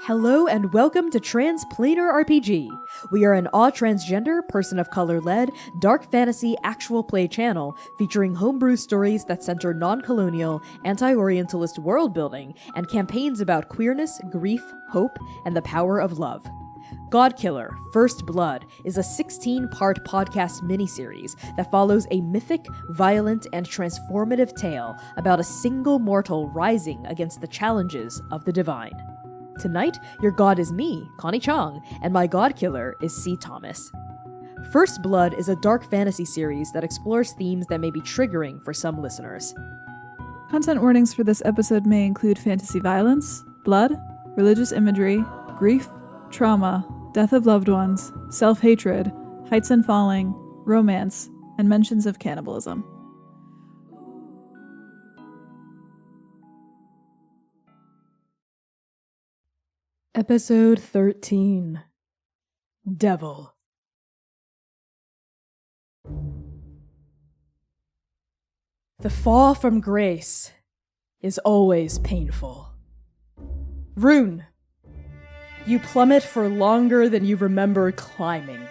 Hello and welcome to Transplanar RPG. We are an all-transgender, person-of-color-led, dark fantasy actual play channel featuring homebrew stories that center non-colonial, anti-Orientalist world-building and campaigns about queerness, grief, hope, and the power of love. GODKILLER, First Blood is a 16-part podcast miniseries that follows a mythic, violent, and transformative tale about a single mortal rising against the challenges of the divine. Tonight, your god is me, Connie Chong, and my god killer is C. Thomas. First Blood is a dark fantasy series that explores themes that may be triggering for some listeners. Content warnings for this episode may include fantasy violence, blood, religious imagery, grief, trauma, death of loved ones, self-hatred, heights and falling, romance, and mentions of cannibalism. Episode 13. Devil. The fall from grace is always painful. Rune. You plummet for longer than you remember climbing.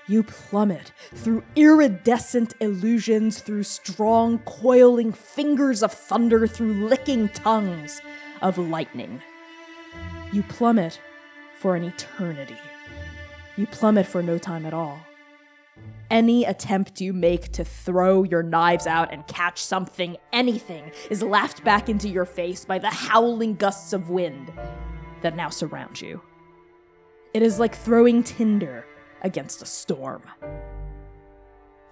You plummet through iridescent illusions, through strong, coiling fingers of thunder, through licking tongues of lightning. You plummet for an eternity. You plummet for no time at all. Any attempt you make to throw your knives out and catch something, anything, is laughed back into your face by the howling gusts of wind that now surround you. It is like throwing tinder against a storm.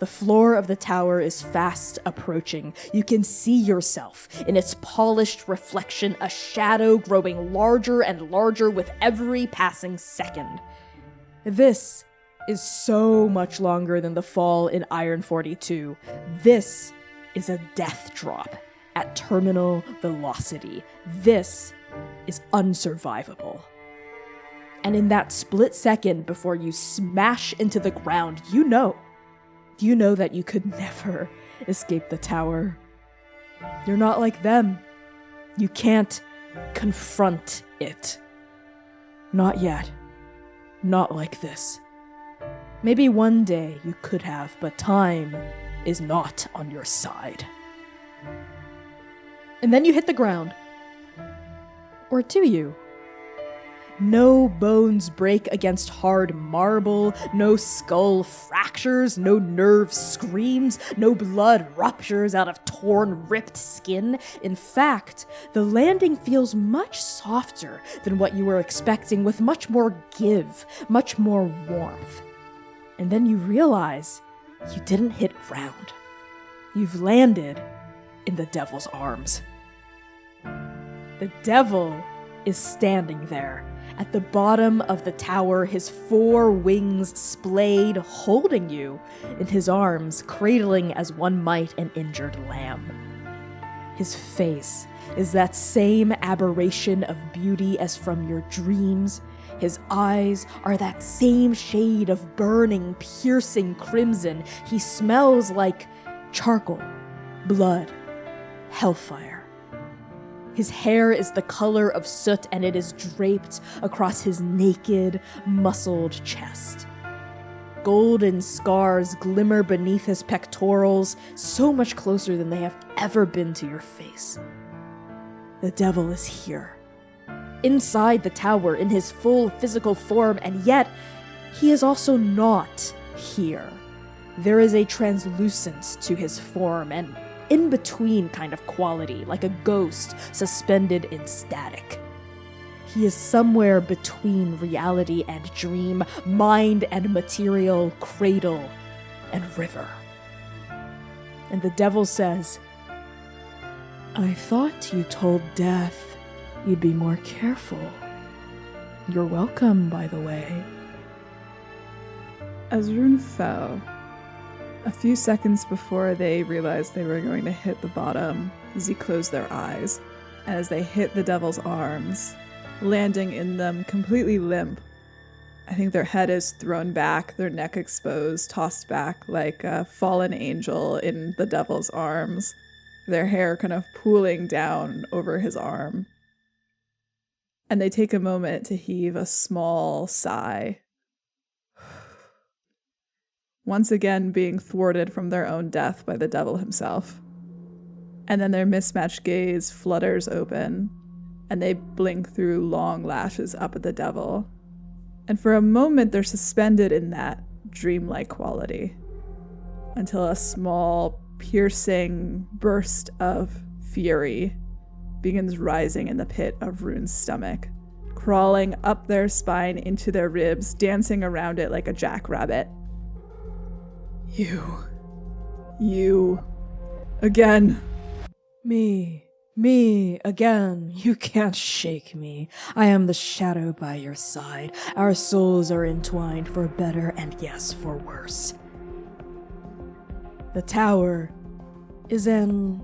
The floor of the tower is fast approaching. You can see yourself in its polished reflection, a shadow growing larger and larger with every passing second. This is so much longer than the fall in Iron 42. This is a death drop at terminal velocity. This is unsurvivable. And in that split second before you smash into the ground, you know that you could never escape the tower. You're not like them. You can't confront it. Not yet. Not like this. Maybe one day you could have, but time is not on your side. And then you hit the ground. Or do you? No bones break against hard marble, no skull fractures, no nerve screams, no blood ruptures out of torn, ripped skin. In fact, the landing feels much softer than what you were expecting, with much more give, much more warmth. And then you realize you didn't hit ground. You've landed in the devil's arms. The devil is standing there, at the bottom of the tower, his 4 wings splayed, holding you in his arms, cradling as one might an injured lamb. His face is that same aberration of beauty as from your dreams. His eyes are that same shade of burning, piercing crimson. He smells like charcoal, blood, hellfire. His hair is the color of soot, and it is draped across his naked, muscled chest. Golden scars glimmer beneath his pectorals, so much closer than they have ever been to your face. The devil is here, inside the tower, in his full physical form, and yet he is also not here. There is a translucence to his form, and in-between kind of quality, like a ghost suspended in static. He is somewhere between reality and dream, mind and material, cradle and river. And the devil says, "I thought you told death you'd be more careful. You're welcome, by the way." As Rune fell, a few seconds before they realized they were going to hit the bottom, Izzy closed their eyes, and as they hit the devil's arms, landing in them completely limp, I think their head is thrown back, their neck exposed, tossed back like a fallen angel in the devil's arms. their hair kind of pooling down over his arm. And they take a moment to heave a small sigh. Once again being thwarted from their own death by the devil himself. And then their mismatched gaze flutters open, and they blink through long lashes up at the devil. And for a moment, they're suspended in that dreamlike quality, until a small, piercing burst of fury begins rising in the pit of Rune's stomach, crawling up their spine into their ribs, dancing around it like a jackrabbit. You, again. Me, again. You can't shake me. I am the shadow by your side. Our souls are entwined for better and yes, for worse. The tower is an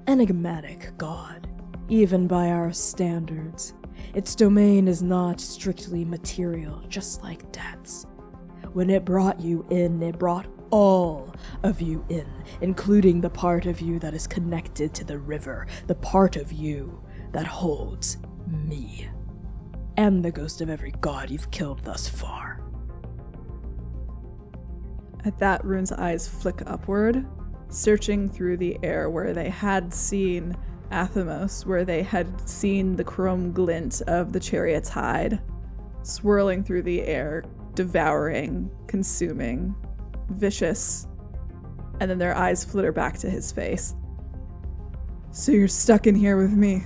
enigmatic god, even by our standards. Its domain is not strictly material, just like death's. When it brought you in, it brought all of you in, including the part of you that is connected to the river, the part of you that holds me, and the ghost of every god you've killed thus far. At that, Rune's eyes flick upward, searching through the air where they had seen Athamos, where they had seen the chrome glint of the chariot's hide, swirling through the air, devouring, consuming, vicious, and then their eyes flitter back to his face. So you're stuck in here with me?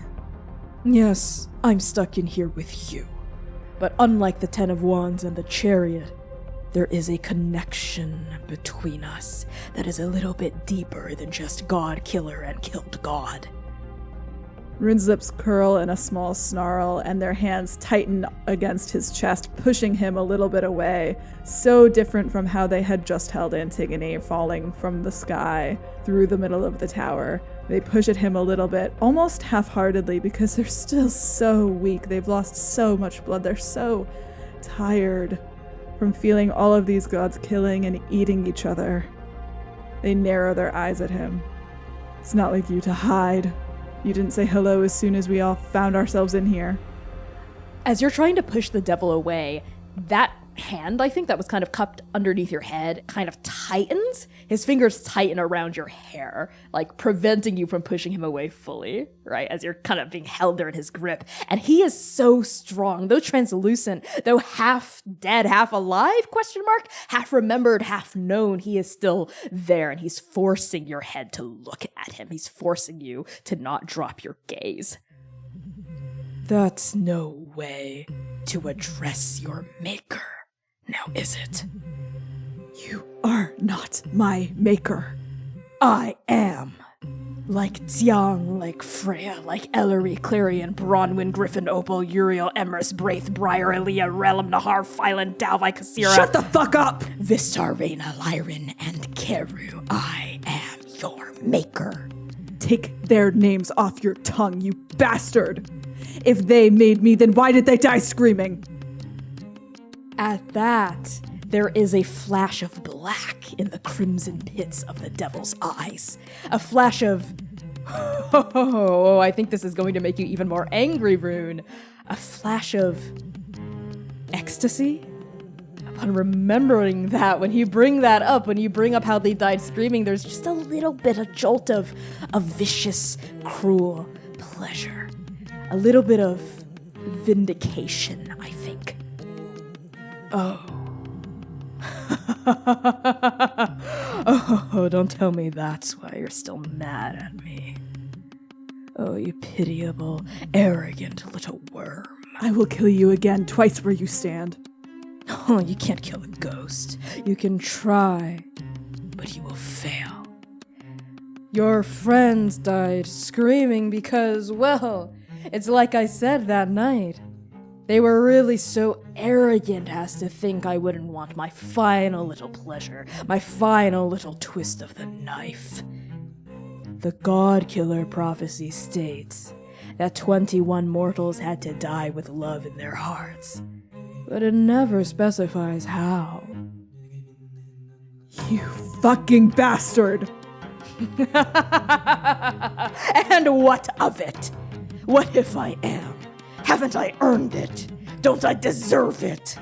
Yes, I'm stuck in here with you. But unlike the Ten of Wands and the chariot, there is a connection between us that is a little bit deeper than just God-killer and killed God. Rune's lips curl in a small snarl, and their hands tighten against his chest, pushing him a little bit away, so different from how they had just held Antigone falling from the sky through the middle of the tower. They push at him a little bit, almost half-heartedly, because they're still so weak. They've lost so much blood. They're so tired from feeling all of these gods killing and eating each other. They narrow their eyes at him. It's not like you to hide. You didn't say hello as soon as we all found ourselves in here. As you're trying to push the devil away, that hand, I think, that was kind of cupped underneath your head, kind of tightens. His fingers tighten around your hair, like preventing you from pushing him away fully, right? As you're kind of being held there in his grip. And he is so strong, though translucent, though half dead, half alive, question mark, half remembered, half known, he is still there, and he's forcing your head to look at him. He's forcing you to not drop your gaze. That's no way to address your maker, now is it? You are not my maker. I am. Like Jiang, like Freya, like Ellery, Clarion, Bronwyn, Griffin, Opal, Uriel, Emrys, Braith, Briar, Elia, Relum, Nahar, Phylan, Dalvi, Kassira. Shut the fuck up! Vistar, Reyna, Lyran, and Keru. I am your maker. Take their names off your tongue, you bastard! If they made me, then why did they die screaming? At that, there is a flash of black in the crimson pits of the devil's eyes. A flash of... Oh, I think this is going to make you even more angry, Rune. A flash of... ecstasy? Upon remembering that, when you bring that up, when you bring up how they died screaming, there's just a little bit, a jolt of vicious, cruel pleasure. A little bit of vindication, I think. Oh. Oh, don't tell me that's why you're still mad at me. Oh, you pitiable, arrogant little worm. I will kill you again, twice where you stand. Oh, you can't kill a ghost. You can try, but you will fail. Your friends died screaming because, well, it's like I said that night. They were really so arrogant as to think I wouldn't want my final little pleasure, my final little twist of the knife. The God-Killer prophecy states that 21 mortals had to die with love in their hearts, but it never specifies how. You fucking bastard! And what of it? What if I am? Haven't I earned it? Don't I deserve it?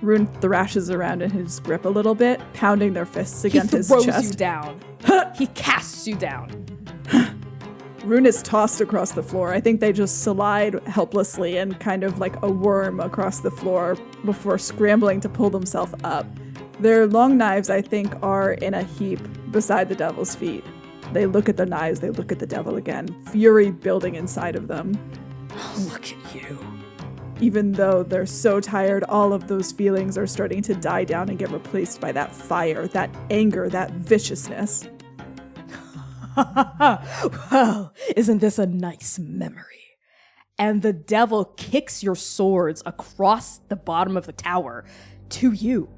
Rune thrashes around in his grip a little bit, pounding their fists against his He throws chest. you down. He casts you down. Rune is tossed across the floor. I think they just slide helplessly and kind of like a worm across the floor before scrambling to pull themselves up. Their long knives, I think, are in a heap beside the devil's feet. They look at the knives, they look at the devil again, fury building inside of them. Look at you. Even though they're so tired, all of those feelings are starting to die down and get replaced by that fire, that anger, that viciousness. Well, isn't this a nice memory? And the devil kicks your swords across the bottom of the tower to you.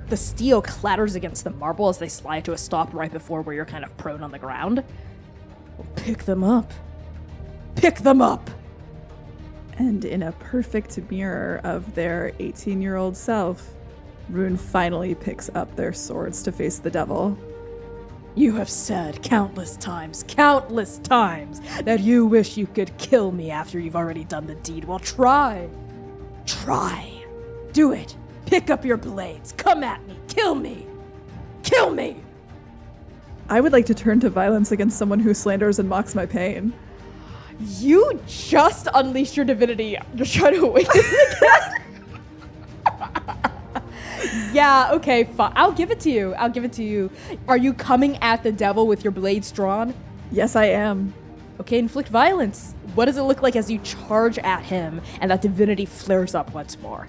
The steel clatters against the marble as they slide to a stop right before where you're kind of prone on the ground. Well, pick them up. Pick them up! And in a perfect mirror of their 18-year-old self, Rune finally picks up their swords to face the devil. You have said countless times, that you wish you could kill me after you've already done the deed. Well, try. Try. Do it. Pick up your blades. Come at me. Kill me. Kill me. I would like to turn to violence against someone who slanders and mocks my pain. You just unleashed your divinity. You're trying to awaken me again. Yeah, okay, fine. I'll give it to you. Are you coming at the devil with your blades drawn? Yes, I am. Okay, inflict violence. What does it look like as you charge at him and that divinity flares up once more?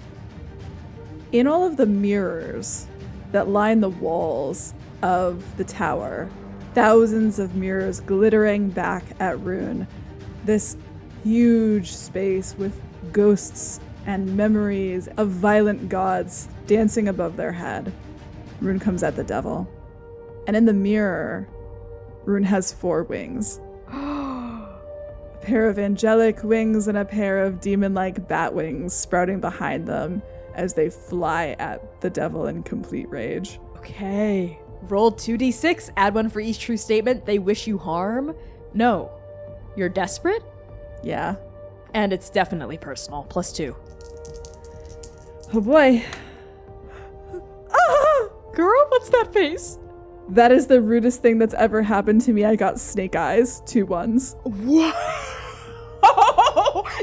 In all of the mirrors that line the walls of the tower, thousands of mirrors glittering back at Rune, this huge space with ghosts and memories of violent gods dancing above their head. Rune comes at the devil. And in the mirror, Rune has 4 wings. A pair of angelic wings and a pair of demon-like bat wings sprouting behind them as they fly at the devil in complete rage. Okay. Roll 2d6, add 1 for each true statement. They wish you harm? No. You're desperate? Yeah. And it's definitely personal. +2. Oh boy. Ah! Girl, what's that face? That is the rudest thing that's ever happened to me. I got snake eyes, 2 ones. What?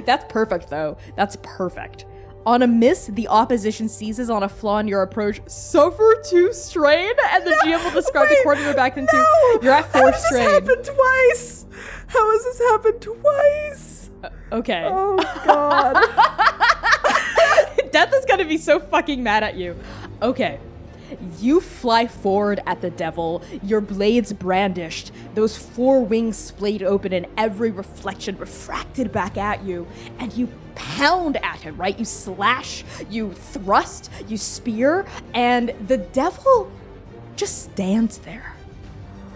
That's perfect, though. That's perfect. On a miss, the opposition seizes on a flaw in your approach. Suffer 2 strain, and the GM will describe the coordinator back into. You're at 4 strain. How has this happened twice? How has this happened twice? Okay. Oh, God. Death is gonna be so fucking mad at you. Okay. You fly forward at the devil, your blades brandished, those 4 wings splayed open and every reflection refracted back at you, and you pound at him, right? You slash, you thrust, you spear, and the devil just stands there.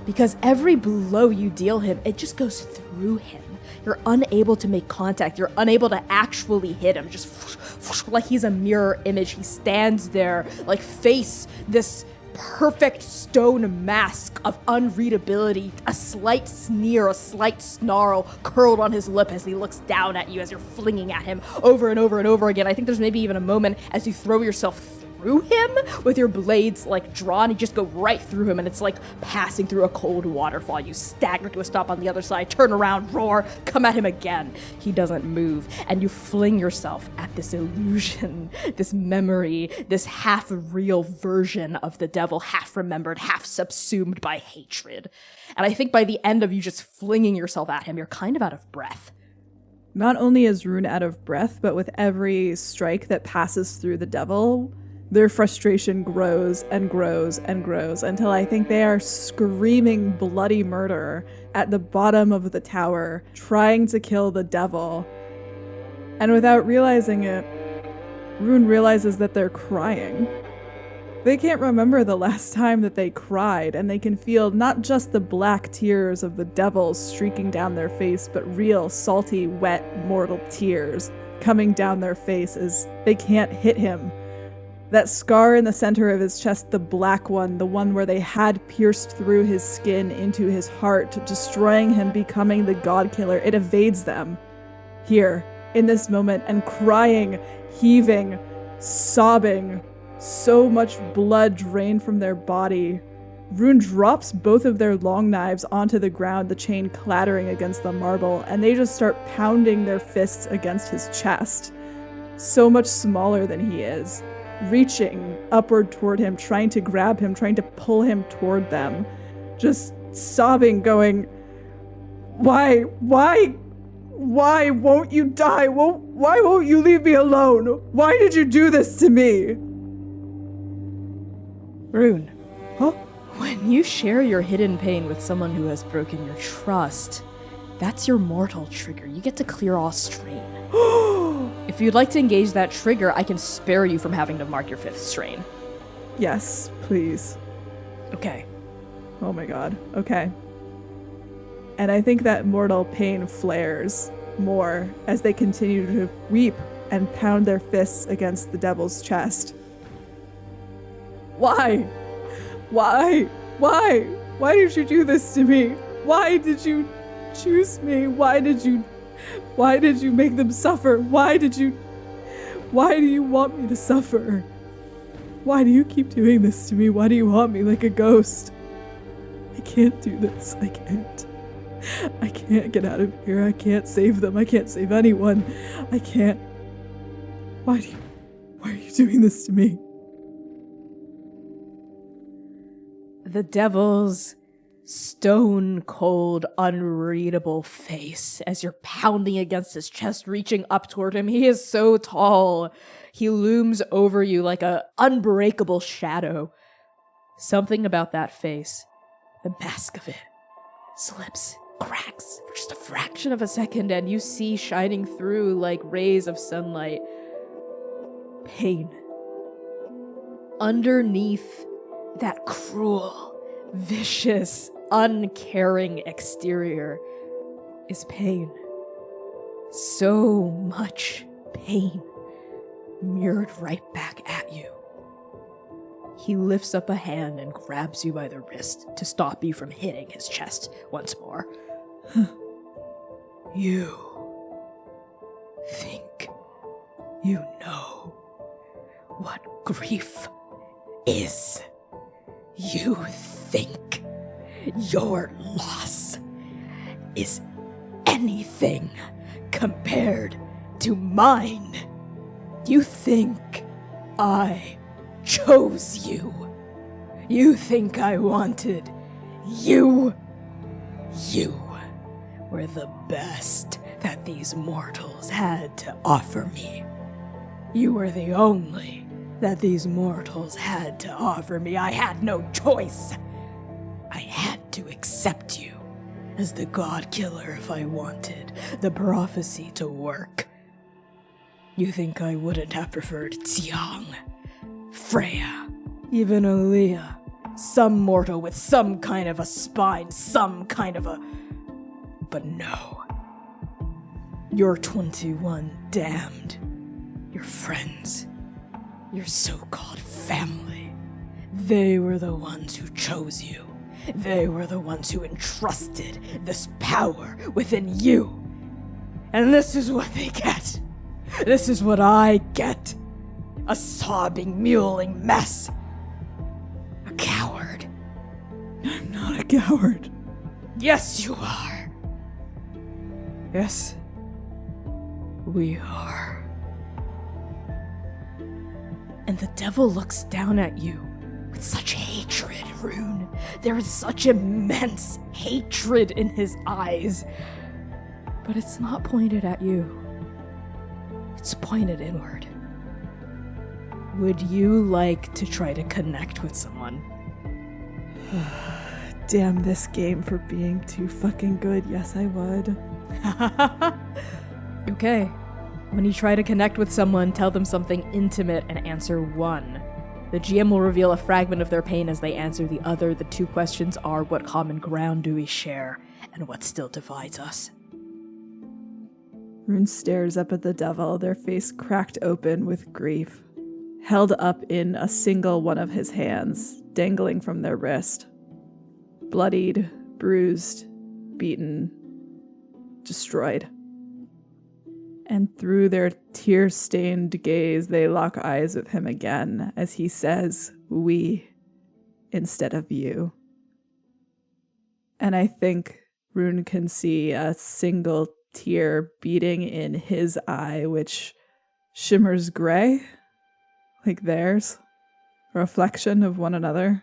Because every blow you deal him, it just goes through him. You're unable to make contact. You're unable to actually hit him. Just like he's a mirror image. He stands there, like face this perfect stone mask of unreadability, a slight sneer, a slight snarl curled on his lip as he looks down at you as you're flinging at him over and over and over again. I think there's maybe even a moment as you throw yourself through him with your blades like drawn. You just go right through him and it's like passing through a cold waterfall. You stagger to a stop on the other side, turn around, roar, come at him again. He doesn't move and you fling yourself at this illusion, this memory, this half real version of the devil, half remembered, half subsumed by hatred. And I think by the end of you just flinging yourself at him, you're kind of out of breath. Not only is Rune out of breath, but with every strike that passes through the devil, their frustration grows and grows and grows until I think they are screaming bloody murder at the bottom of the tower, trying to kill the devil. And without realizing it, Rune realizes that they're crying. They can't remember the last time that they cried, and they can feel not just the black tears of the devil streaking down their face, but real, salty, wet, mortal tears coming down their face as they can't hit him. That scar in the center of his chest, the black one, the one where they had pierced through his skin into his heart, destroying him, becoming the God-Killer, it evades them. Here, in this moment, and crying, heaving, sobbing, so much blood drained from their body. Rune drops both of their long knives onto the ground, the chain clattering against the marble, and they just start pounding their fists against his chest. So much smaller than he is. Reaching upward toward him, trying to grab him, trying to pull him toward them. Just sobbing, going, Why won't you die? Why won't you leave me alone? Why did you do this to me? Rune. Huh? When you share your hidden pain with someone who has broken your trust, that's your mortal trigger. You get to clear all strain. If you'd like to engage that trigger, I can spare you from having to mark your 5th strain. Yes, please. Okay. Oh my god. Okay. And I think that mortal pain flares more as they continue to weep and pound their fists against the devil's chest. Why? Why? Why? Why did you do this to me? Why did you choose me? Why did you make them suffer? Why do you want me to suffer? Why do you keep doing this to me? Why do you haunt me like a ghost? I can't do this. I can't get out of here. I can't save them. I can't save anyone. I can't. Why are you doing this to me? The devil's stone-cold, unreadable face as you're pounding against his chest, reaching up toward him. He is so tall. He looms over you like an unbreakable shadow. Something about that face, the mask of it, slips, cracks for just a fraction of a second, and you see shining through like rays of sunlight. Pain. Underneath that cruel, vicious, uncaring exterior is pain. So much pain mirrored right back at you. He lifts up a hand and grabs you by the wrist to stop you from hitting his chest once more. You think you know what grief is. You think your loss is anything compared to mine. You think I chose you. You think I wanted you. You were the best that these mortals had to offer me. You were the only that these mortals had to offer me. I had no choice. I had to accept you as the God-Killer if I wanted the prophecy to work. You think I wouldn't have preferred Xiang, Freya, even Aaliyah, some mortal with some kind of a spine, some kind of a... But no. Your 21 damned. Your friends. Your so-called family. They were the ones who chose you. They were the ones who entrusted this power within you. And this is what they get. This is what I get. A sobbing, mewling mess. A coward. I'm not a coward. Yes, you are. Yes, we are. And the devil looks down at you with such hatred, Rune. There is such immense hatred in his eyes. But it's not pointed at you. It's pointed inward. Would you like to try to connect with someone? Damn this game for being too fucking good. Yes, I would. Okay. When you try to connect with someone, tell them something intimate and answer one. The GM will reveal a fragment of their pain as they answer the other. The 2 questions are, what common ground do we share, and what still divides us? Rune stares up at the devil, their face cracked open with grief. held up in a single one of his hands, dangling from their wrist. Bloodied, bruised, beaten, destroyed. And through their tear-stained gaze, they lock eyes with him again as he says, "We," instead of "you." And I think Rune can see a single tear beating in his eye, which shimmers gray, like theirs, a reflection of one another.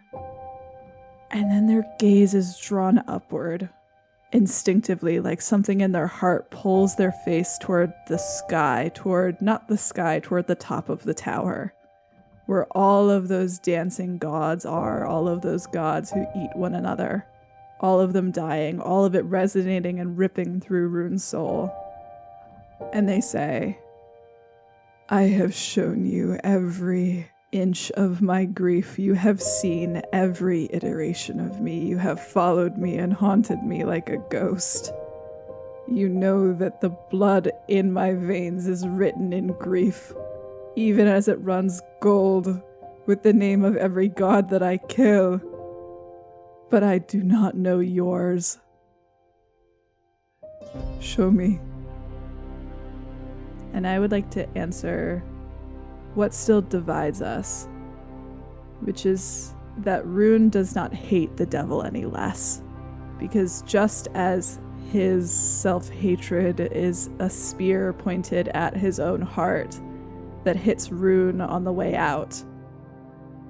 And then their gaze is drawn upward, instinctively, like something in their heart pulls their face toward the sky, toward the top of the tower, where all of those dancing gods are, all of those gods who eat one another, all of them dying, all of it resonating and ripping through Rune's soul. And they say, "I have shown you every inch of my grief. You have seen every iteration of me. You have followed me and haunted me like a ghost. You know that the blood in my veins is written in grief, even as it runs gold with the name of every god that I kill. But I do not know yours. Show me." And I would like to answer what still divides us, which is that Rune does not hate the devil any less, because just as his self-hatred is a spear pointed at his own heart that hits Rune on the way out,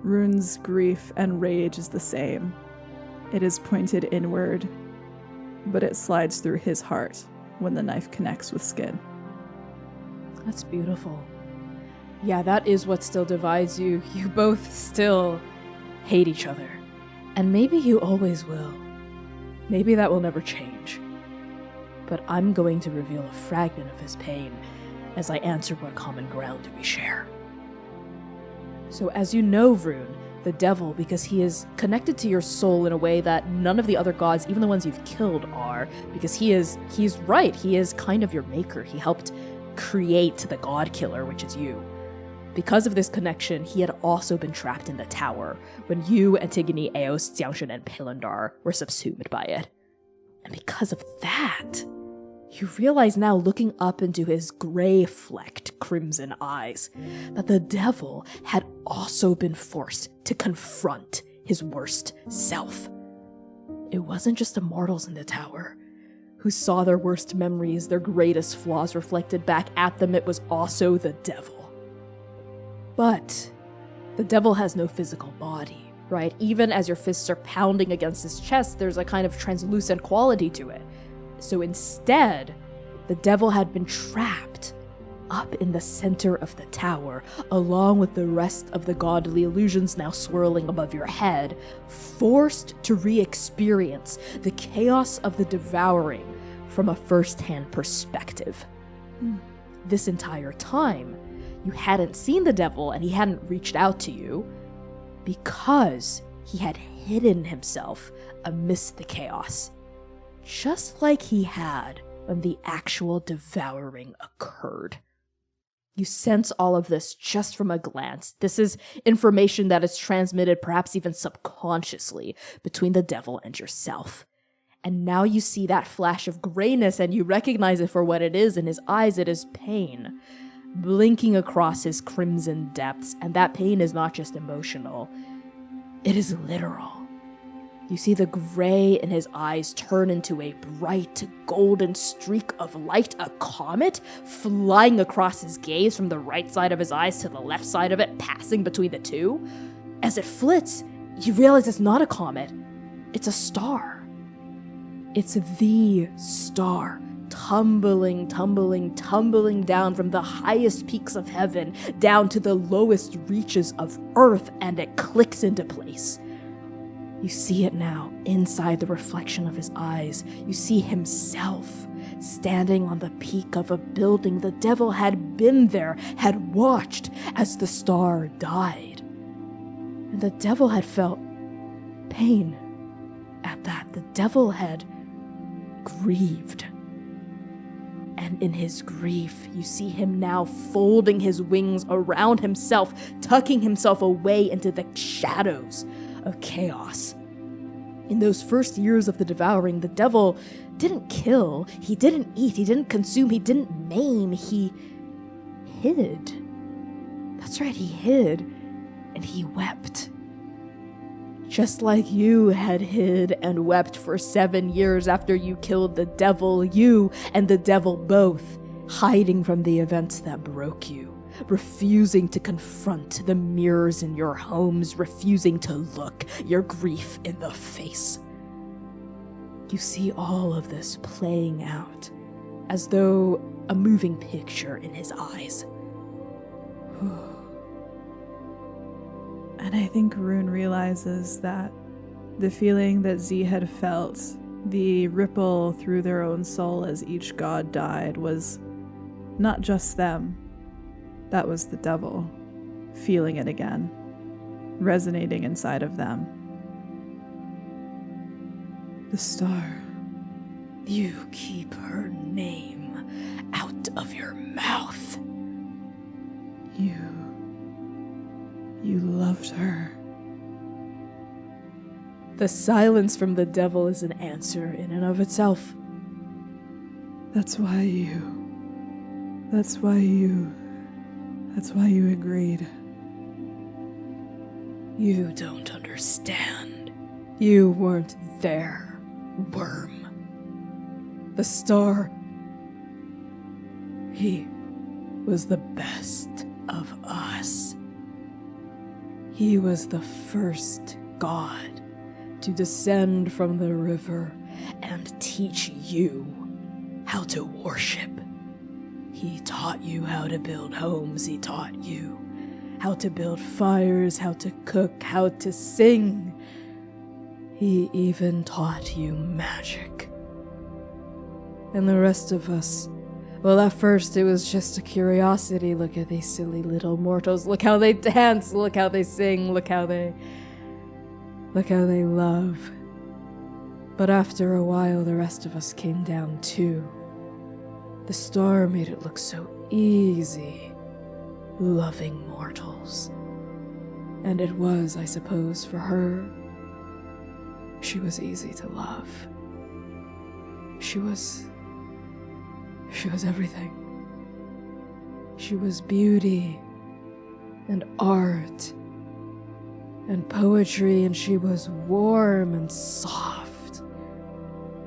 Rune's grief and rage is the same. It is pointed inward, but it slides through his heart when the knife connects with skin. That's beautiful. Yeah, that is what still divides you. You both still hate each other. And maybe you always will. Maybe that will never change. But I'm going to reveal a fragment of his pain as I answer what common ground do we share. So as you know, Rune, the devil, because he is connected to your soul in a way that none of the other gods, even the ones you've killed, are, because he's right, he is kind of your maker. He helped create the GODKILLER, which is you. Because of this connection, he had also been trapped in the tower when you, Antigone, Eos, Jiangshun, and Pilandar were subsumed by it. And because of that, you realize now, looking up into his gray-flecked crimson eyes, that the devil had also been forced to confront his worst self. It wasn't just the mortals in the tower who saw their worst memories, their greatest flaws reflected back at them. It was also the devil. But the devil has no physical body, right? Even as your fists are pounding against his chest, there's a kind of translucent quality to it. So instead, the devil had been trapped up in the center of the tower, along with the rest of the godly illusions now swirling above your head, forced to re-experience the chaos of the devouring from a first-hand perspective. This entire time, you hadn't seen the devil and he hadn't reached out to you because he had hidden himself amidst the chaos, just like he had when the actual devouring occurred. You sense all of this just from a glance. This is information that is transmitted, perhaps even subconsciously, between the devil and yourself. And now you see that flash of grayness and you recognize it for what it is. In his eyes, it is pain, blinking across his crimson depths. And that pain is not just emotional, it is literal. You see the gray in his eyes turn into a bright golden streak of light, a comet flying across his gaze from the right side of his eyes to the left side of it, passing between the two. As it flits, you realize it's not a comet, it's a star. It's the star, tumbling down from the highest peaks of heaven down to the lowest reaches of earth, and it clicks into place. You see it now, inside the reflection of his eyes. You see himself standing on the peak of a building. The devil had been there, had watched as the star died. And the devil had felt pain at that. The devil had grieved. And And in his grief, you see him now folding his wings around himself, tucking himself away into the shadows of chaos. In those first years of the devouring, the devil didn't kill, he didn't eat, he didn't consume, he didn't maim, he hid. That's right, he hid, and he wept. Just like you had hid and wept for 7 years after you killed the devil, you and the devil both, hiding from the events that broke you, refusing to confront the mirrors in your homes, refusing to look your grief in the face. You see all of this playing out, as though a moving picture in his eyes. And I think Rune realizes that the feeling that Z had felt, the ripple through their own soul as each god died, was not just them. That was the devil, feeling it again, resonating inside of them. The star. You keep her name out of your mouth. You loved her. The silence from the devil is an answer in and of itself. That's why you agreed. You don't understand. You weren't there, worm. The star, he was the best of us. He was the first god to descend from the river and teach you how to worship. He taught you how to build homes. He taught you how to build fires, how to cook, how to sing. He even taught you magic. And the rest of us, well, at first it was just a curiosity. Look at these silly little mortals. Look how they dance. Look how they sing. Look how they love. But after a while, the rest of us came down too. The star made it look so easy, loving mortals. And it was, I suppose, for her. She was easy to love. She was everything. She was beauty and art and poetry, and she was warm and soft.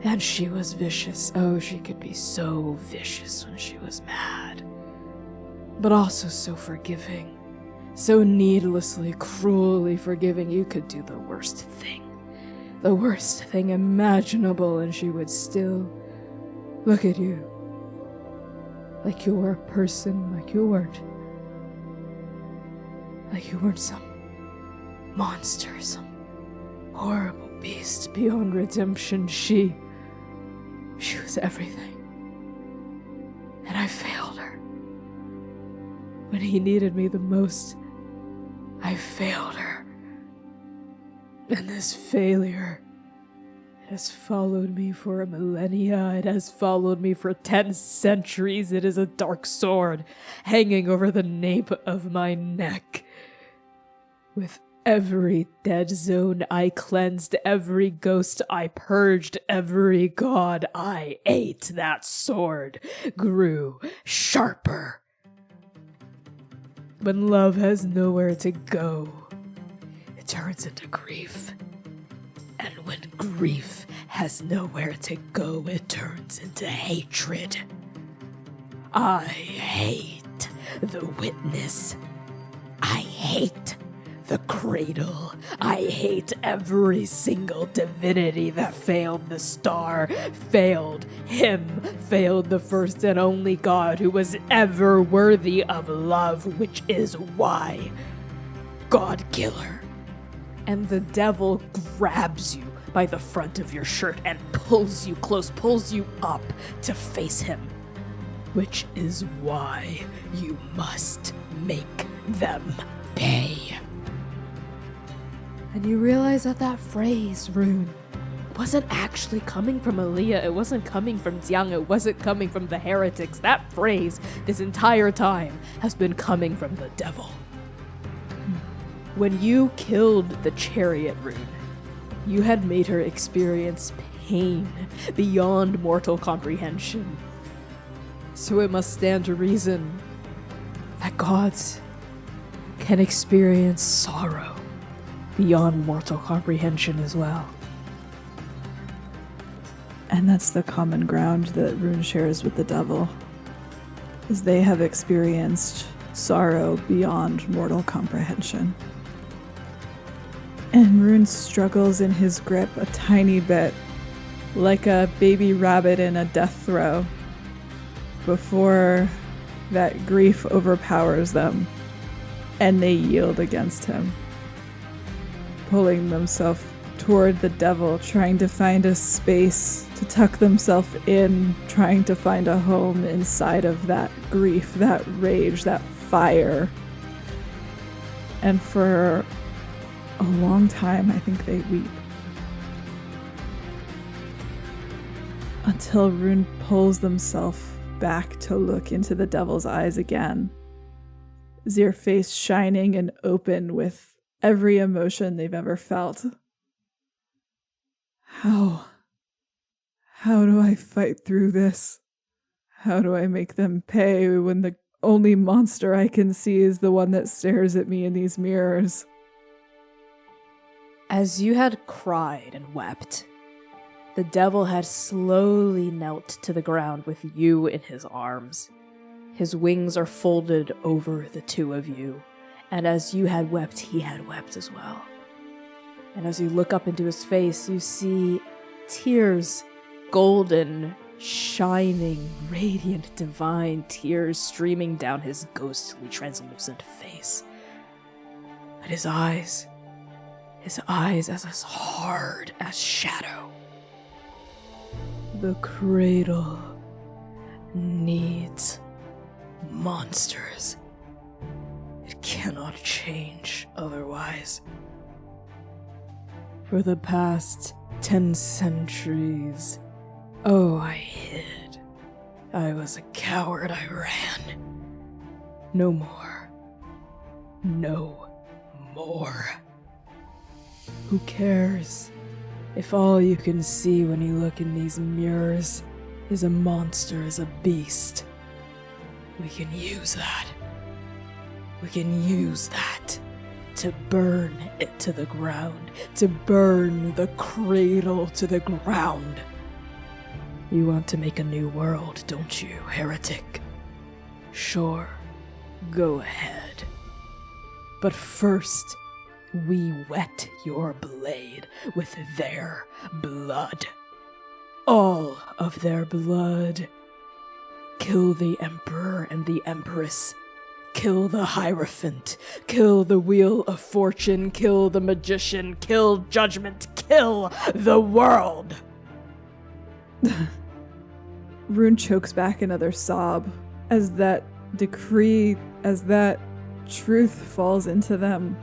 And she was vicious. Oh, she could be so vicious when she was mad. But also so forgiving. So needlessly, cruelly forgiving. You could do the worst thing imaginable, and she would still look at you like you were a person, like you weren't some monster, some horrible beast beyond redemption. She was everything. And I failed her. When he needed me the most, I failed her. And this failure, it has followed me for a millennia. It has followed me for 10 centuries. It is a dark sword hanging over the nape of my neck. With every dead zone I cleansed, every ghost I purged, every god I ate, that sword grew sharper. When love has nowhere to go, it turns into grief. And when grief has nowhere to go, it turns into hatred. I hate the witness. I hate the cradle. I hate every single divinity that failed the star, failed him, failed the first and only god who was ever worthy of love, which is why GODKILLER. And the devil grabs you by the front of your shirt and pulls you close, pulls you up to face him, which is why you must make them pay. And you realize that phrase, Rune, It wasn't actually coming from Aaliyah. It wasn't coming from Jiang. It wasn't coming from the heretics. That phrase, this entire time, has been coming from the devil. When you killed the chariot rune, you had made her experience pain beyond mortal comprehension. So it must stand to reason that gods can experience sorrow beyond mortal comprehension as well. And that's the common ground that Rune shares with the devil, is they have experienced sorrow beyond mortal comprehension. And Rune struggles in his grip a tiny bit, like a baby rabbit in a death throw, before that grief overpowers them and they yield against him, pulling themselves toward the devil, trying to find a space to tuck themselves in, trying to find a home inside of that grief, that rage, that fire. And for a long time, I think they weep. Until Rune pulls themselves back to look into the devil's eyes again. Their face shining and open with every emotion they've ever felt. How do I fight through this? How do I make them pay when the only monster I can see is the one that stares at me in these mirrors? As you had cried and wept, the devil had slowly knelt to the ground with you in his arms. His wings are folded over the two of you, and as you had wept, he had wept as well. And as you look up into his face, you see tears, golden, shining, radiant, divine tears streaming down his ghostly, translucent face. And his eyes as hard as shadow. The cradle needs monsters. It cannot change otherwise. For the past 10 centuries, I hid. I was a coward, I ran. No more. No more. Who cares if all you can see when you look in these mirrors is a monster, is a beast? We can use that. We can use that to burn it to the ground, to burn the cradle to the ground. You want to make a new world, don't you, heretic? Sure, go ahead. But first, we wet your blade with their blood. All of their blood. Kill the Emperor and the Empress. Kill the Hierophant. Kill the Wheel of Fortune. Kill the Magician. Kill Judgment. Kill the world! Rune chokes back another sob as that decree, as that truth falls into them.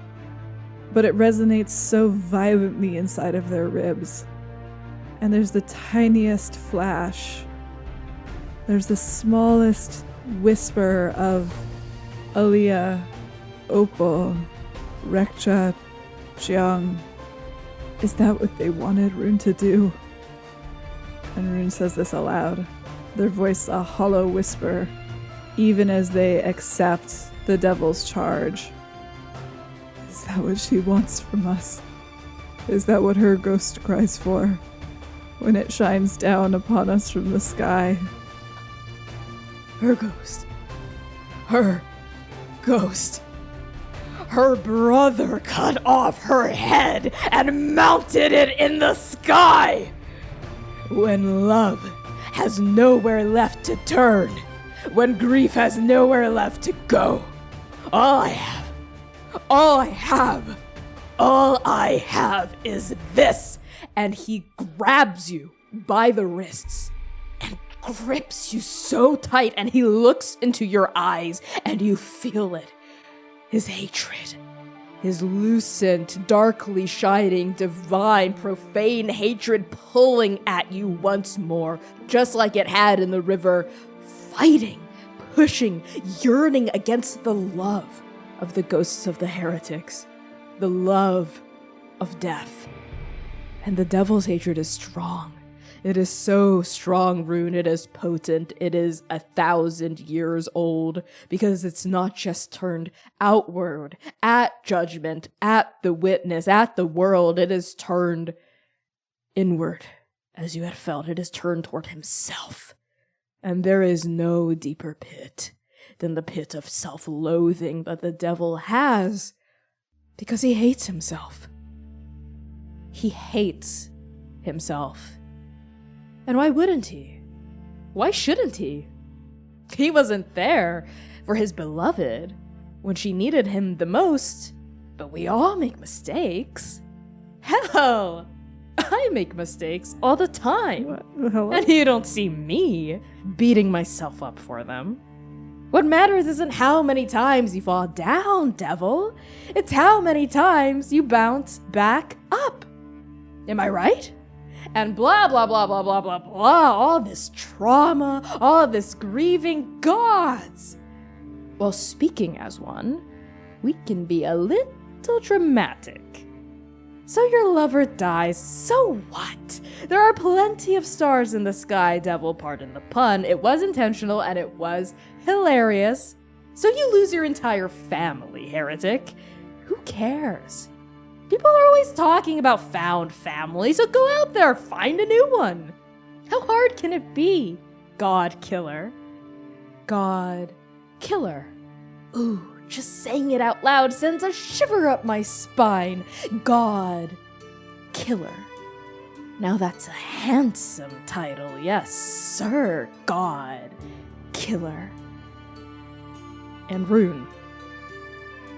But it resonates so violently inside of their ribs. And there's the tiniest flash. There's the smallest whisper of Aliyah, Opal, Rekcha, Jiang. Is that what they wanted Rune to do? And Rune says this aloud, their voice a hollow whisper, even as they accept the devil's charge. Is that what she wants from us? Is that what her ghost cries for when it shines down upon us from the sky? Her ghost. Her ghost. Her brother cut off her head and mounted it in the sky. When love has nowhere left to turn, when grief has nowhere left to go, all I have is this. And he grabs you by the wrists and grips you so tight, and he looks into your eyes and you feel it. His hatred, his lucent, darkly shining, divine, profane hatred pulling at you once more, just like it had in the river, fighting, pushing, yearning against the love of the ghosts of the heretics, the love of death. And the devil's hatred is strong. It is so strong, Rune. It is potent. It is 1,000 years old, because it's not just turned outward at judgment, at the witness, at the world. It is turned inward, as you had felt. It is turned toward himself. And there is no deeper pit than the pit of self-loathing that the devil has, because he hates himself. He hates himself. And why wouldn't he? Why shouldn't he? He wasn't there for his beloved when she needed him the most, but we all make mistakes. Hell, I make mistakes all the time. Hello? And you don't see me beating myself up for them. What matters isn't how many times you fall down, devil. It's how many times you bounce back up. Am I right? And blah, blah, blah, blah, blah, blah, blah, all this trauma, all this grieving, gods. Well, speaking as one, we can be a little dramatic. So your lover dies, so what? There are plenty of stars in the sky, devil, pardon the pun. It was intentional and it was hilarious. So you lose your entire family, heretic. Who cares? People are always talking about found family, so go out there, find a new one. How hard can it be? God-killer. God-killer. Ooh, just saying it out loud sends a shiver up my spine. God-killer. Now that's a handsome title, yes, sir. God-killer. And Rune.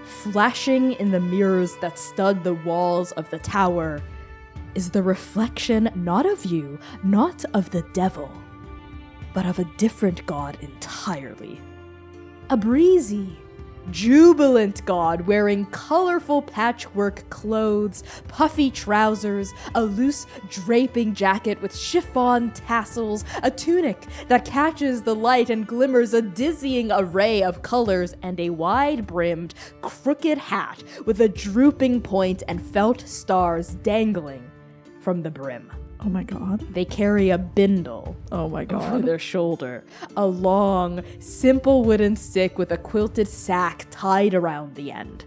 Flashing in the mirrors that stud the walls of the tower is the reflection not of you, not of the devil, but of a different god entirely. A breezy, jubilant god wearing colorful patchwork clothes, puffy trousers, a loose draping jacket with chiffon tassels, a tunic that catches the light and glimmers a dizzying array of colors, and a wide-brimmed, crooked hat with a drooping point and felt stars dangling from the brim. Oh my god. They carry a bindle over their shoulder, a long, simple wooden stick with a quilted sack tied around the end.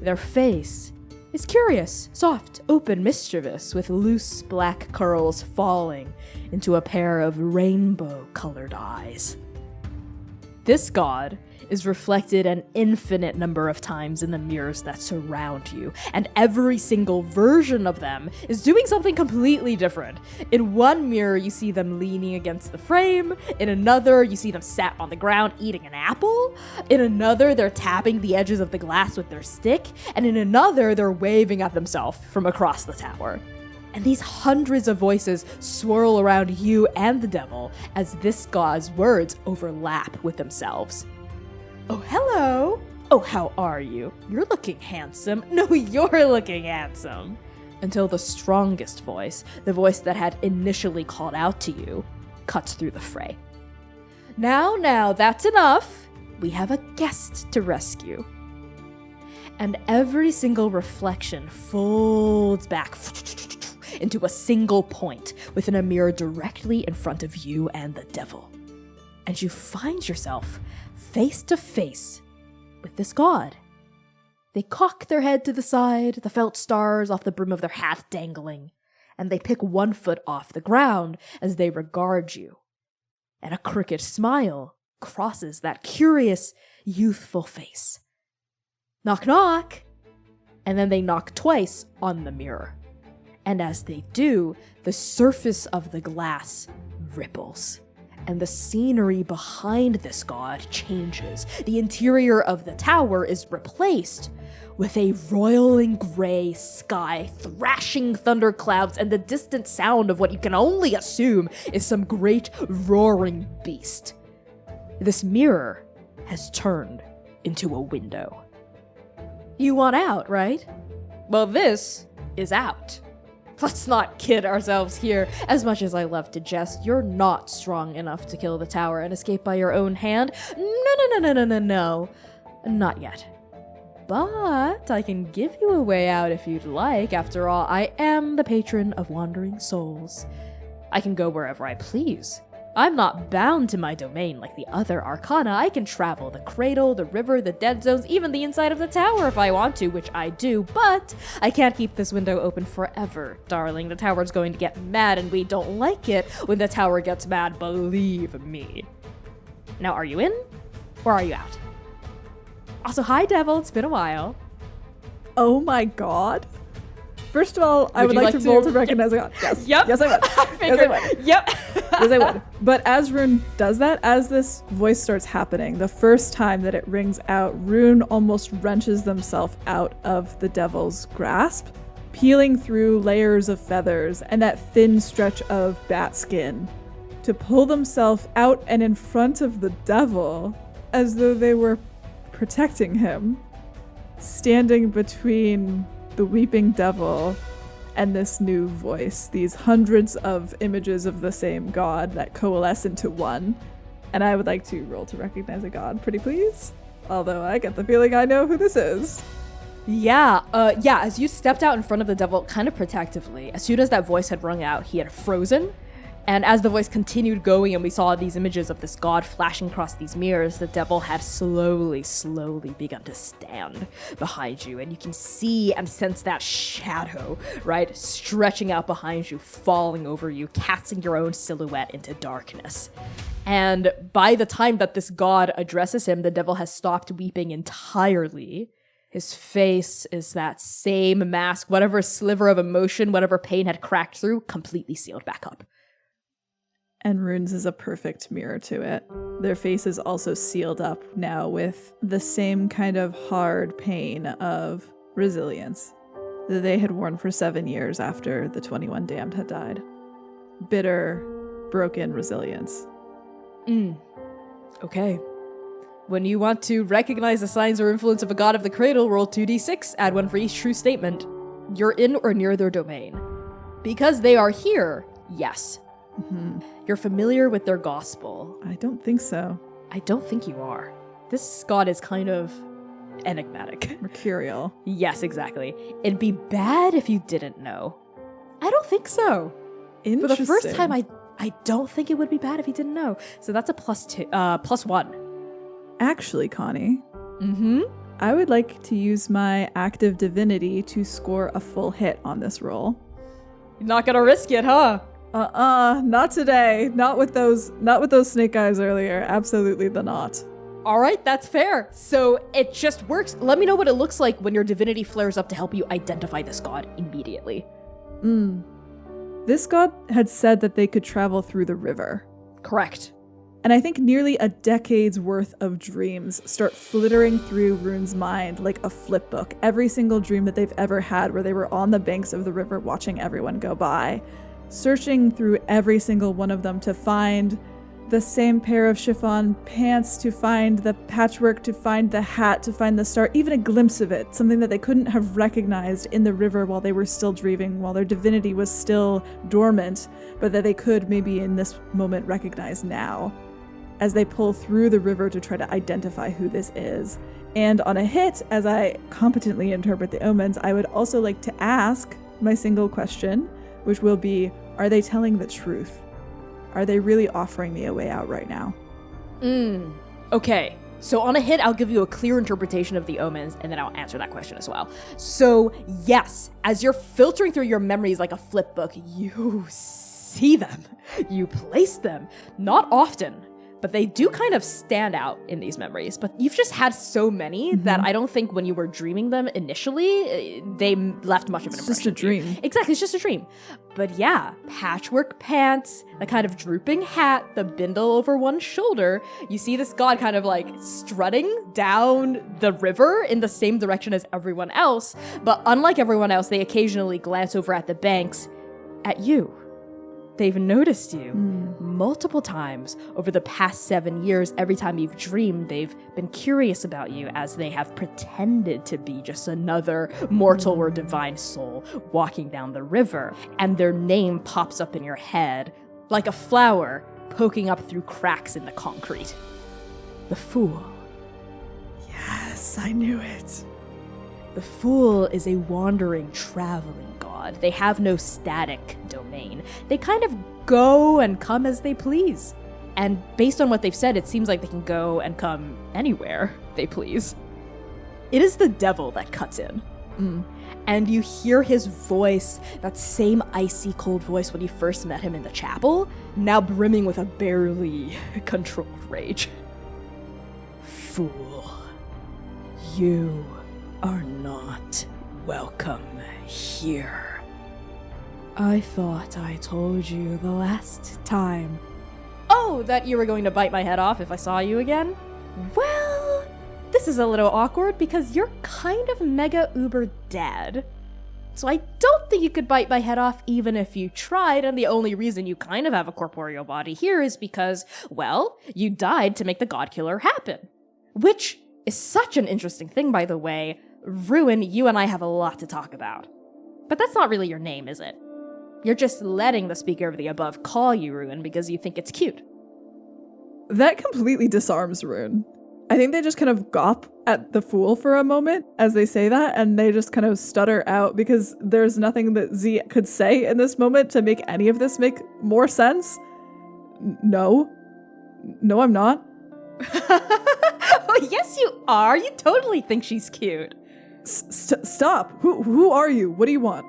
Their face is curious, soft, open, mischievous, with loose black curls falling into a pair of rainbow-colored eyes. This god is reflected an infinite number of times in the mirrors that surround you, and every single version of them is doing something completely different. In one mirror, you see them leaning against the frame. In another, you see them sat on the ground eating an apple. In another, they're tapping the edges of the glass with their stick. And in another, they're waving at themselves from across the tower. And these hundreds of voices swirl around you and the devil as this god's words overlap with themselves. Oh, hello. Oh, how are you? You're looking handsome. No, you're looking handsome. Until the strongest voice, the voice that had initially called out to you, cuts through the fray. Now, that's enough. We have a guest to rescue. And every single reflection folds back into a single point within a mirror directly in front of you and the devil. And you find yourself face to face with this god. They cock their head to the side, the felt stars off the brim of their hat dangling, and they pick one foot off the ground as they regard you. And a crooked smile crosses that curious, youthful face. Knock, knock! And then they knock twice on the mirror. And as they do, the surface of the glass ripples. And the scenery behind this god changes. The interior of the tower is replaced with a roiling gray sky, thrashing thunderclouds, and the distant sound of what you can only assume is some great roaring beast. This mirror has turned into a window. You want out, right? Well, this is out. Let's not kid ourselves here. As much as I love to jest, you're not strong enough to kill the tower and escape by your own hand. No. Not yet. But I can give you a way out if you'd like. After all, I am the patron of wandering souls. I can go wherever I please. I'm not bound to my domain like the other arcana. I can travel the cradle, the river, the dead zones, even the inside of the tower if I want to, which I do, but I can't keep this window open forever, darling. The tower's going to get mad, and we don't like it when the tower gets mad, believe me. Now, are you in, or are you out? Also, hi, Devil. It's been a while. Oh my god. First of all, I would like to roll to recognize a god. Yes. Yep. Yes, I would. Yes, I would. Yep. Yes, I would. But as Rune does that, as this voice starts happening, the first time that it rings out, Rune almost wrenches themselves out of the devil's grasp, peeling through layers of feathers and that thin stretch of bat skin to pull themselves out and in front of the devil as though they were protecting him, standing between the weeping devil and this new voice, these hundreds of images of the same god that coalesce into one. And I would like to roll to recognize a god, pretty please. Although I get the feeling I know who this is. Yeah, as you stepped out in front of the devil kind of protectively, as soon as that voice had rung out, he had frozen. And as the voice continued going and we saw these images of this god flashing across these mirrors, the devil had slowly begun to stand behind you. And you can see and sense that shadow, right, stretching out behind you, falling over you, casting your own silhouette into darkness. And by the time that this god addresses him, the devil has stopped weeping entirely. His face is that same mask, whatever sliver of emotion, whatever pain had cracked through, completely sealed back up. And Rune's is a perfect mirror to it. Their face is also sealed up now with the same kind of hard pain of resilience that they had worn for 7 years after the 21 damned had died. Bitter, broken resilience. Okay. When you want to recognize the signs or influence of a god of the cradle, roll 2d6, add 1 for each true statement. You're in or near their domain. Because they are here, yes. Mm-hmm. You're familiar with their gospel. I don't think so. I don't think you are. This god is kind of enigmatic. Mercurial. Yes, exactly. It'd be bad if you didn't know. I don't think so. For the first time, I don't think it would be bad if you didn't know. So that's a +1. Actually, Connie. Mm-hmm. I would like to use my active divinity to score a full hit on this roll. You're not gonna risk it, huh? Not today. Not with those snake eyes earlier. Absolutely the not. All right, that's fair. So it just works. Let me know what it looks like when your divinity flares up to help you identify this god immediately. This god had said that they could travel through the river. Correct. And I think nearly a decade's worth of dreams start flittering through Rune's mind like a flip book. Every single dream that they've ever had where they were on the banks of the river watching everyone go by. Searching through every single one of them to find the same pair of chiffon pants, to find the patchwork, to find the hat, to find the star, even a glimpse of it, something that they couldn't have recognized in the river while they were still dreaming, while their divinity was still dormant, but that they could maybe in this moment recognize now, as they pull through the river to try to identify who this is. And on a hit, as I competently interpret the omens, I would also like to ask my single question, which will be, are they telling the truth? Are they really offering me a way out right now? Okay. So on a hit, I'll give you a clear interpretation of the omens, and then I'll answer that question as well. So yes, as you're filtering through your memories like a flip book, you see them. You place them. Not often, but they do kind of stand out in these memories. But you've just had so many that I don't think when you were dreaming them initially, they left much of an impression. It's just a dream. Exactly, it's just a dream. But yeah, patchwork pants, the kind of drooping hat, the bindle over one shoulder. You see this god kind of like strutting down the river in the same direction as everyone else. But unlike everyone else, they occasionally glance over at the banks at you. They've noticed you multiple times over the past 7 years. Every time you've dreamed, they've been curious about you as they have pretended to be just another mortal or divine soul walking down the river. And their name pops up in your head like a flower poking up through cracks in the concrete. The Fool. Yes, I knew it. The Fool is a wandering, traveling god. They have no static domain. They kind of go and come as they please. And based on what they've said, it seems like they can go and come anywhere they please. It is the devil that cuts in. And you hear his voice, that same icy cold voice when you first met him in the chapel, now brimming with a barely controlled rage. Fool, you are not welcome here. I thought I told you the last time. Oh, that you were going to bite my head off if I saw you again? Well, this is a little awkward because you're kind of mega uber dead. So I don't think you could bite my head off even if you tried, and the only reason you kind of have a corporeal body here is because, well, you died to make the GODKILLER happen. Which is such an interesting thing, by the way. Rune, you and I have a lot to talk about. But that's not really your name, is it? You're just letting the speaker of the above call you Rune because you think it's cute. That completely disarms Rune. I think they just kind of gawp at the Fool for a moment as they say that, and they just kind of stutter out because there's nothing that Z could say in this moment to make any of this make more sense. No, I'm not. Oh, yes, you are. You totally think she's cute. Stop. Who are you? What do you want?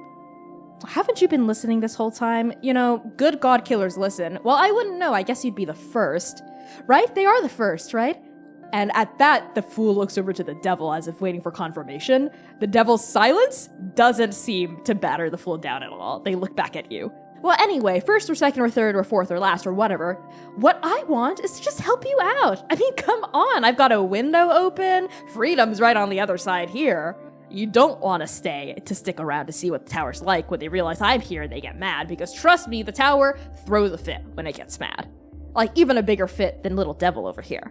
Haven't you been listening this whole time? You know, good GODKILLERs listen. Well, I wouldn't know. I guess you'd be the first. Right? They are the first, right? And at that, the Fool looks over to the devil as if waiting for confirmation. The devil's silence doesn't seem to batter the Fool down at all. They look back at you. Well, anyway, first or second or third or fourth or last or whatever, what I want is to just help you out. I mean, come on. I've got a window open. Freedom's right on the other side here. You don't want to stick around to see what the tower's like. When they realize I'm here, they get mad, because trust me, the tower throws a fit when it gets mad. Like, even a bigger fit than little devil over here.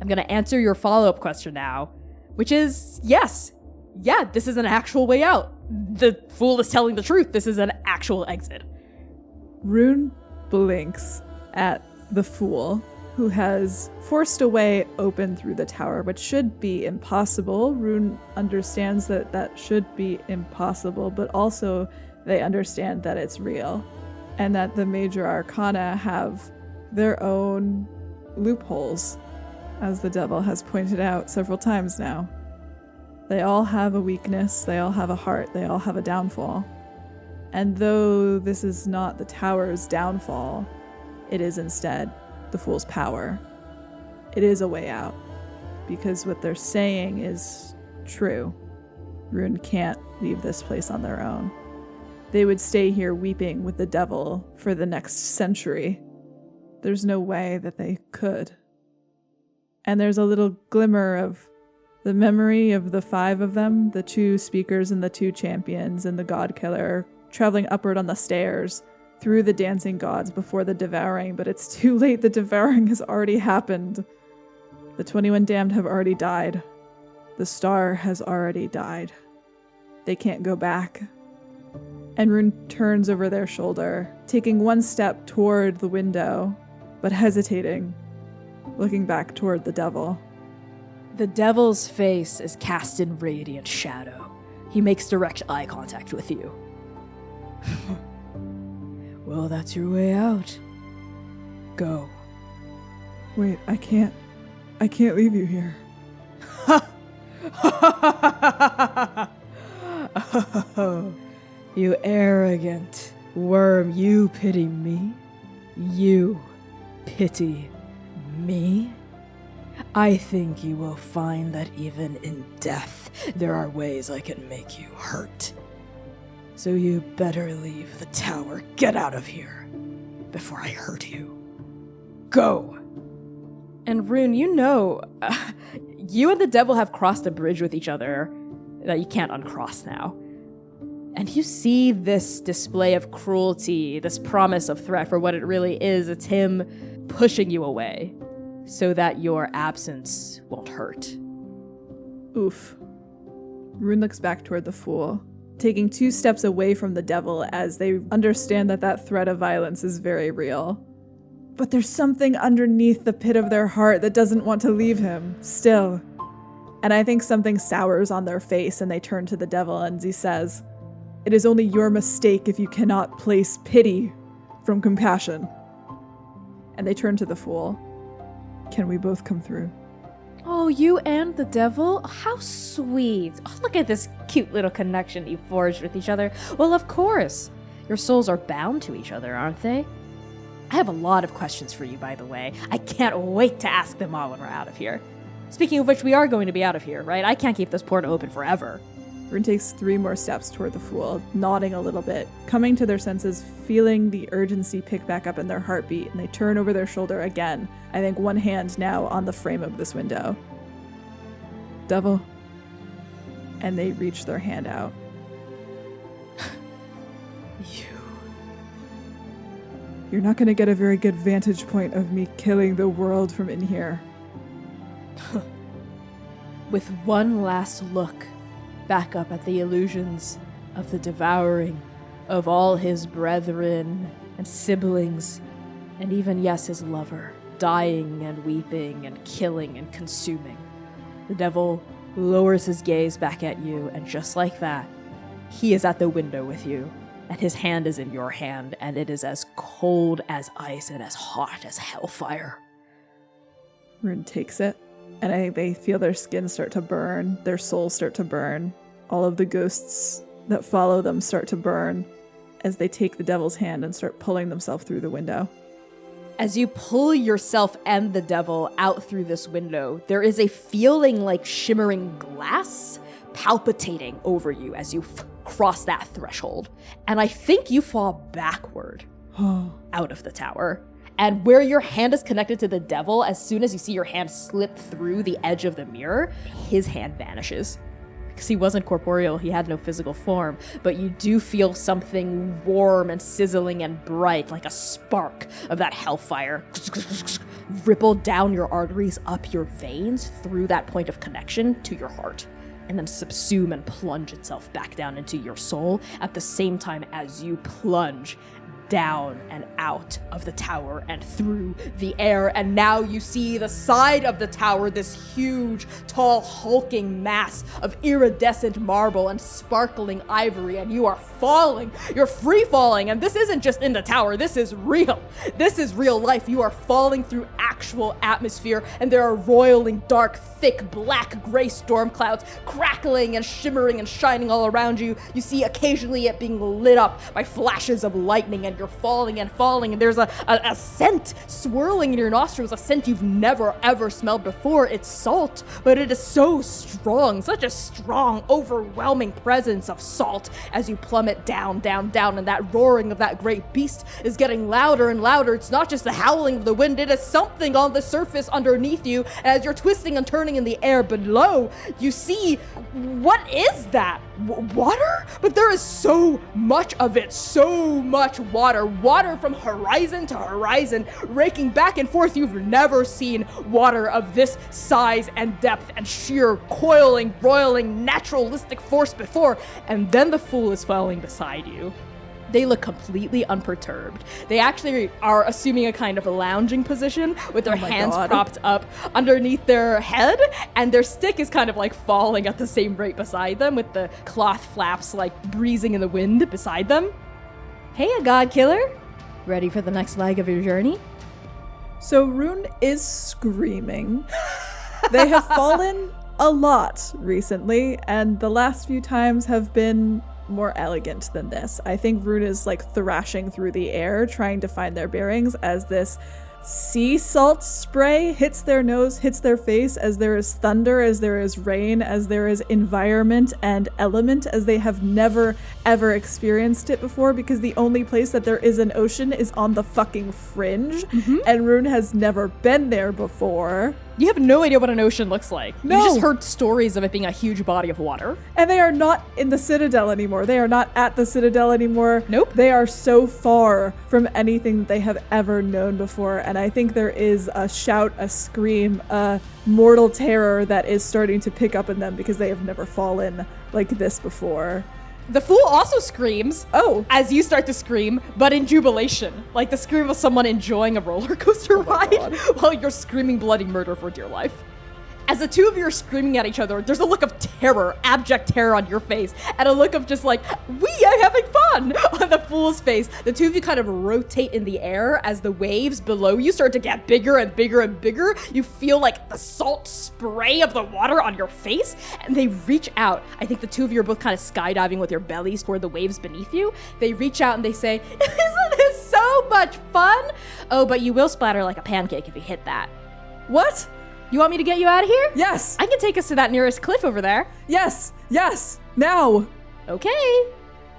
I'm gonna answer your follow-up question now, which is yes. Yeah, this is an actual way out. The Fool is telling the truth. This is an actual exit. Rune blinks at the Fool, who has forced a way open through the tower, which should be impossible. Rune understands that that should be impossible, but also they understand that it's real, and that the major arcana have their own loopholes, as the devil has pointed out several times now. They all have a weakness, they all have a heart, they all have a downfall. And though this is not the tower's downfall, it is instead the Fool's power. It is a way out, because what they're saying is true. Rune can't leave this place on their own. They would stay here weeping with the devil for the next century. There's no way that they could. And there's a little glimmer of the memory of the 5 of them, the 2 speakers and the 2 champions and the GODKILLER, traveling upward on the stairs through the dancing gods before the devouring, but it's too late. The devouring has already happened. The 21 damned have already died. The star has already died. They can't go back. And Rune turns over their shoulder, taking one step toward the window, but hesitating, looking back toward the devil. The devil's face is cast in radiant shadow. He makes direct eye contact with you. Well, that's your way out. Go. Wait, I can't leave you here. You arrogant worm, you pity me? You pity me? I think you will find that even in death, there are ways I can make you hurt. So you better leave the tower. Get out of here before I hurt you. Go! And Rune, you know, you and the devil have crossed a bridge with each other that you can't uncross now. And you see this display of cruelty, this promise of threat for what it really is. It's him pushing you away so that your absence won't hurt. Oof. Rune looks back toward the fool, taking 2 steps away from the devil as they understand that that threat of violence is very real. But there's something underneath the pit of their heart that doesn't want to leave him, still. And I think something sours on their face and they turn to the devil and he says, "It is only your mistake if you cannot place pity from compassion." And they turn to the fool. "Can we both come through?" Oh, you and the devil? How sweet. Oh, look at this cute little connection you forged with each other. Well, of course. Your souls are bound to each other, aren't they? I have a lot of questions for you, by the way. I can't wait to ask them all when we're out of here. Speaking of which, we are going to be out of here, right? I can't keep this port open forever. Rune takes 3 more steps toward the fool, nodding a little bit, coming to their senses, feeling the urgency pick back up in their heartbeat, and they turn over their shoulder again, I think one hand now on the frame of this window. "Devil." And they reach their hand out. You're not going to get a very good vantage point of me killing the world from in here. With one last look back up at the illusions of the devouring of all his brethren and siblings, and even, yes, his lover, dying and weeping and killing and consuming, the devil lowers his gaze back at you, and just like that, he is at the window with you, and his hand is in your hand, and it is as cold as ice and as hot as hellfire. Rune takes it, and I think they feel their skin start to burn, their souls start to burn. All of the ghosts that follow them start to burn as they take the devil's hand and start pulling themselves through the window. As you pull yourself and the devil out through this window, there is a feeling like shimmering glass palpitating over you as you cross that threshold. And I think you fall backward out of the tower. And where your hand is connected to the devil, as soon as you see your hand slip through the edge of the mirror, his hand vanishes. Because he wasn't corporeal, he had no physical form, but you do feel something warm and sizzling and bright, like a spark of that hellfire, ripple down your arteries, up your veins, through that point of connection to your heart, and then subsume and plunge itself back down into your soul at the same time as you plunge down and out of the tower and through the air. And now you see the side of the tower, this huge, tall, hulking mass of iridescent marble and sparkling ivory, and you are falling. You're free falling, and this isn't just in the tower. This is real. This is real life. You are falling through actual atmosphere, and there are roiling, dark, thick, black, gray storm clouds crackling and shimmering and shining all around you. You see occasionally it being lit up by flashes of lightning, and you're falling and falling, and there's a scent swirling in your nostrils, a scent you've never ever smelled before. It's salt, but it is so strong, such a strong, overwhelming presence of salt as you plummet down, down, down, and that roaring of that great beast is getting louder and louder. It's not just the howling of the wind, it is something on the surface underneath you. As you're twisting and turning in the air below, you see, what is that? Water? But there is so much of it, so much water from horizon to horizon, raking back and forth. You've never seen water of this size and depth and sheer coiling, roiling, naturalistic force before. And then the fool is falling beside you. They look completely unperturbed. They actually are assuming a kind of a lounging position with their hands propped up underneath their head, and their stick is kind of like falling at the same rate beside them, with the cloth flaps like breezing in the wind beside them. Hey, a god killer. Ready for the next leg of your journey? So Rune is screaming. They have fallen a lot recently, and the last few times have been more elegant than this. I think Rune is like thrashing through the air, trying to find their bearings as this sea salt spray hits their nose, hits their face, as there is thunder, as there is rain, as there is environment and element, as they have never ever experienced it before, because the only place that there is an ocean is on the fucking fringe, and Rune has never been there before. You have no idea what an ocean looks like. No. You just heard stories of it being a huge body of water. And they are not in the Citadel anymore. They are not at the Citadel anymore. Nope. They are so far from anything that they have ever known before. And I think there is a shout, a scream, a mortal terror that is starting to pick up in them because they have never fallen like this before. The fool also screams. Oh. As you start to scream, but in jubilation. Like the scream of someone enjoying a roller coaster ride while you're screaming bloody murder for dear life. As the two of you are screaming at each other, there's a look of terror, abject terror on your face, and a look of just like, we are having fun on the fool's face. The two of you kind of rotate in the air as the waves below you start to get bigger and bigger and bigger. You feel like the salt spray of the water on your face, and they reach out. I think the two of you are both kind of skydiving with your bellies toward the waves beneath you. They reach out and they say, isn't this so much fun? Oh, but you will splatter like a pancake if you hit that. What? You want me to get you out of here? Yes. I can take us to that nearest cliff over there. Yes. Yes. Now. Okay.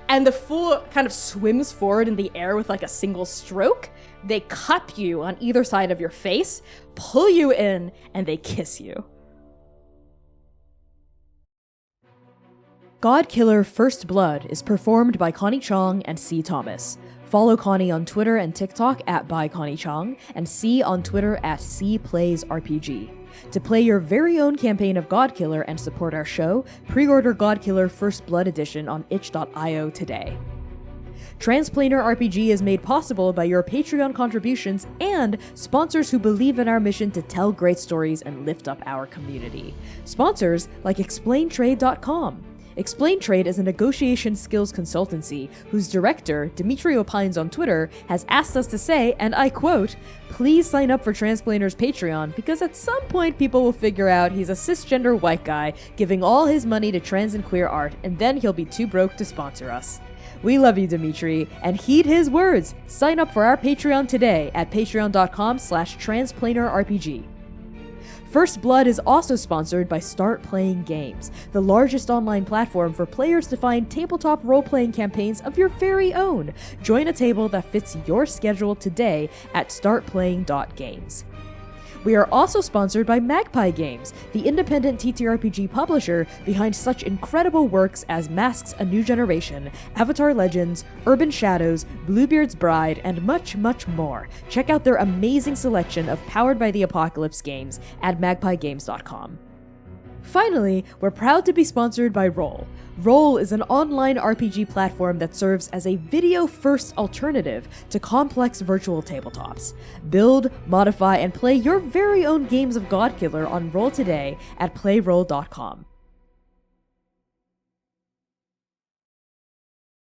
And the fool kind of swims forward in the air with like a single stroke. They cup you on either side of your face, pull you in, and they kiss you. GODKILLER First Blood is performed by Connie Chong and C. Thomas. Follow Connie on Twitter and TikTok at @byconniechong and C on Twitter at CPlaysRPG. To play your very own campaign of GODKILLER and support our show, pre-order GODKILLER First Blood Edition on itch.io today. Transplanar RPG is made possible by your Patreon contributions and sponsors who believe in our mission to tell great stories and lift up our community. Sponsors like ExplainTrade.com. Explain Trade is a negotiation skills consultancy whose director, Dimitri Opines on Twitter, has asked us to say, and I quote, "Please sign up for Transplanar's Patreon because at some point people will figure out he's a cisgender white guy giving all his money to trans and queer art, and then he'll be too broke to sponsor us." We love you, Dimitri, and heed his words. Sign up for our Patreon today at patreon.com/transplanarrpg. First Blood is also sponsored by Start Playing Games, the largest online platform for players to find tabletop role-playing campaigns of your very own. Join a table that fits your schedule today at startplaying.games. We are also sponsored by Magpie Games, the independent TTRPG publisher behind such incredible works as Masks: A New Generation, Avatar Legends, Urban Shadows, Bluebeard's Bride, and much, much more. Check out their amazing selection of Powered by the Apocalypse games at magpiegames.com. Finally, we're proud to be sponsored by Roll. Roll is an online RPG platform that serves as a video-first alternative to complex virtual tabletops. Build, modify, and play your very own games of GODKILLER on Roll today at playroll.com.